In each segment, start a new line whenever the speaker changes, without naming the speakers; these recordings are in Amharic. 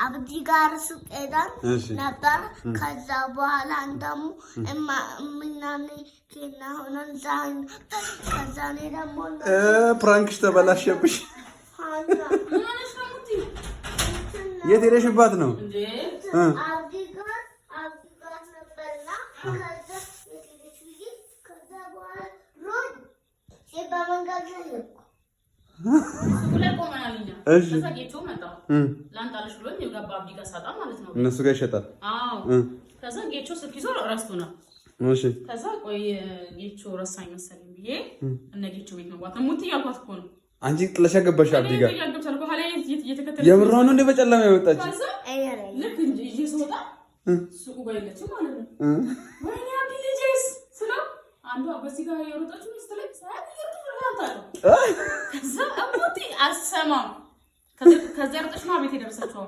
አብዲ ጋር ሱቅ ሄደን ነበር። ከዛ በኋላ እንደሙ ምናምን ከና ሆነን ዛን ከዛ ነው ደግሞ
ፕራንክሽ ተበላሸብሽ። የት ሄደሽባት ነው?
አብዲ ጋር ነበርና ከዛ በኋላ ሮድ በመንገድ ላይ
እነሱ ጋር ይሸጣል።
ከዛ ጌቾ ስትይዞ እረስቱ ነው። ከዛ ቆይ ጌቾ ረሳኝ መሰለኝ ብዬ እነ ጌቾ ቤት ነው ጓት ሙት ያልኳት እኮ ነው።
አንቺ ጥለሽ ገባሽ አብዲ ጋር የምራው ነው እንደ በጨለማ ያወጣች
ልክ እንጂ ይዤ ስወጣ ሱቁ ጋር የለችም ማለት ነው። ወይኔ አብዲ ልጅስ ስለው አንዷ በዚህ ጋር የሮጠችው ስትለኝ ሳይሆን ከዛ አሙቲ አሰማም ከዛ ያርጠሽ ነው ቤት የደረሰችው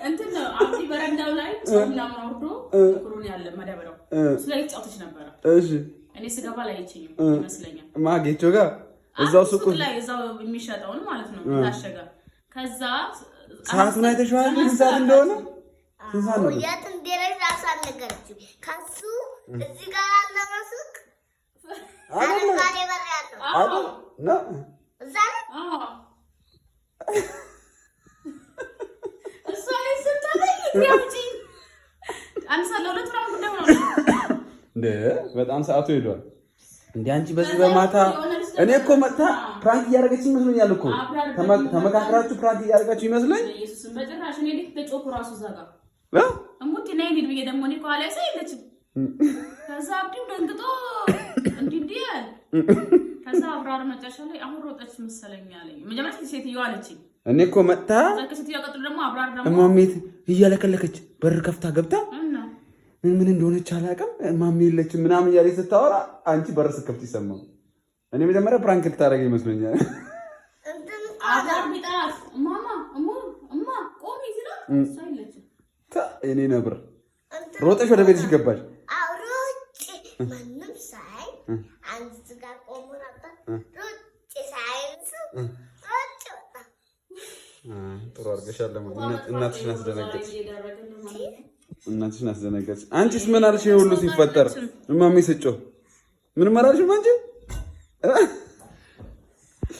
እንትን አብዲ በረንዳው ላይ ጾምና ወርዶ ኩሩን ያለ ማዳበራው ስለዚህ ጫውተሽ ነበር።
እሺ
እኔ ስገባ ላይ እቺኝ ይመስለኛል
ማጌቾ ጋር እዛው ሱቁ
ላይ እዛው የሚሸጠውን ማለት ነው ታሸጋ። ከዛ
ሰዓቱን አይተሽዋል ሰዓት እንደሆነ ሰዓት ነው
ያት እንደረሳ ሳልነገርኩ ካሱ እዚህ ጋር አለ መስክ
በጣም ሰዓቱ ሄዷል። እንደ አንቺ በዚህ በማታ እኔ እኮ መጣ ፕራንክ እያደረገች ይመስለኛል እኮ ተመካክራችሁ ፕራንክ እያደረጋችሁ ይመስለኝ።
ኢየሱስን በጭራሽ እኔ ልክ ተጮኩ ራሱ ዘጋ እሙቲ ነይ ሊድ ብዬ ደግሞ እኔ ኳላ ሳይለች ከዛ አብዲው ደንግጦ እንዲህ ያለ ከዛ አብራር መጨረሻ ላይ አሁን ሮጠች መሰለኝ አለኝ። መጀመሪያ ሴትየዋ አለችኝ።
እኔ እኮ መጣ
ሴትየዋ ቀጥሎ ደግሞ አብራር ደግሞ
ማሜት እያለከለከች በር ከፍታ ገብታ ምን እንደሆነች አላውቅም። ማሜ የለችም ምናምን እያለች ስታወራ አንቺ በር ስትከፍት ይሰማል። እኔ መጀመሪያ ፕራንክ ልታደርገኝ ይመስለኛል።
አብራር ቢጣት ማማ እማ ቆሚ ሲላት ሳይለች
እኔ ነበር ሮጠሽ ወደ ቤትሽ ገባሽ።
አውሮጭ ማንም ሳይ አንተ ጋር ቆሞ ነበር። ሮጭ ሳይንስ ሮጭ
ጥሩ አድርገሻል። እናትሽን አስደነገጥሽ። እናትሽን አስደነገጥሽ። አንቺስ ምን አልሽ? ሁሉ ሲፈጠር እማሜ ስጮህ ምን መራልሽ አንቺ?